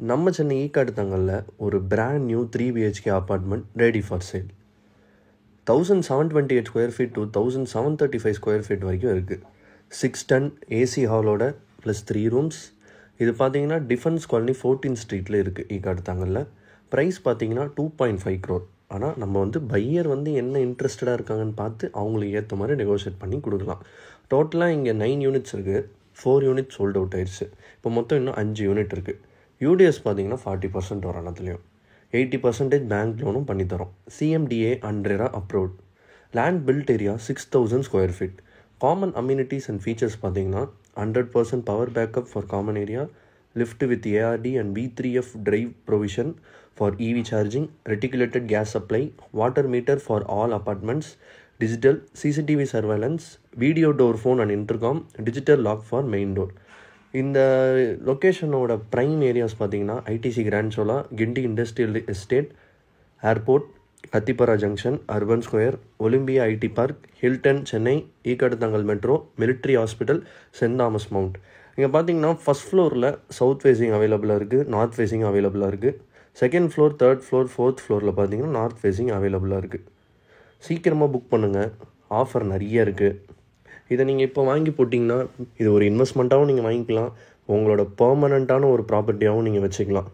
நம்ம சென்னை ஈக்காட்டுத்தங்கல்ல ஒரு brand new 3 BHK apartment ready for sale. 1728 square feet to 1735 square feet வரைக்கும் இருக்குது. 6 ton ஏசி ஹாலோட ப்ளஸ் 3 ரூம்ஸ். இது பார்த்தீங்கன்னா டிஃபென்ஸ் காலனி 14 ஸ்ட்ரீட்டில் இருக்குது ஈக்காட்டுத்தங்கல்ல. ப்ரைஸ் பார்த்தீங்கன்னா 2.5 crore. ஆனால் நம்ம பையர் என்ன இன்ட்ரெஸ்டடாக இருக்காங்கன்னு பார்த்து அவங்களுக்கு ஏற்ற மாதிரி நெகோஷியேட் பண்ணி கொடுக்கலாம். டோட்டலாக இங்கே 9 யூனிட்ஸ் இருக்குது. 4 யூனிட் சோல்ட் அவுட் ஆயிடுச்சு. இப்போ மொத்தம் இன்னும் 5 யூனிட் இருக்குது. யூடிஎஸ் பார்த்தீங்கன்னா 40% வரும். அன்னத்துலேயும் 80% பேங்க் லோனும் பண்ணித்தரோம். CMDA ANRERA approved. Land built area 6000 square feet. Common amenities and features பார்த்தீங்கன்னா 100% power backup for common area, lift with ARD and V3F drive provision for EV charging, reticulated gas supply, water meter for all apartments, digital CCTV surveillance, video door phone and intercom, digital lock for main door. இந்த லொக்கேஷனோட prime areas பார்த்தீங்கன்னா ITC grand Chola, Guindy industrial estate, airport, Kathipara junction, urban square, Olympia IT park, Hilton Chennai, Ekkattuthangal metro, military hospital, saint Thomas mount. இங்கே பார்த்தீங்கன்னா first ஃப்ளோரில் south facing அவைலபிளாக இருக்குது, north facing அவைலபிளாக இருக்குது. Second floor, third floor, fourth ஃப்ளோரில் பார்த்தீங்கன்னா நார்த் ஃபேஸிங் அவைலபிளாக இருக்குது. சீக்கிரமாக புக் பண்ணுங்கள், ஆஃபர் நிறைய இருக்குது. இதை நீங்கள் இப்போ வாங்கி போட்டிங்கன்னா இது ஒரு இன்வெஸ்ட்மெண்ட்டாகவும் நீங்கள் வாங்கிக்கலாம், உங்களோட பெர்மனண்ட்டான ஒரு ப்ராப்பர்ட்டியாகவும் நீங்கள் வச்சுக்கலாம்.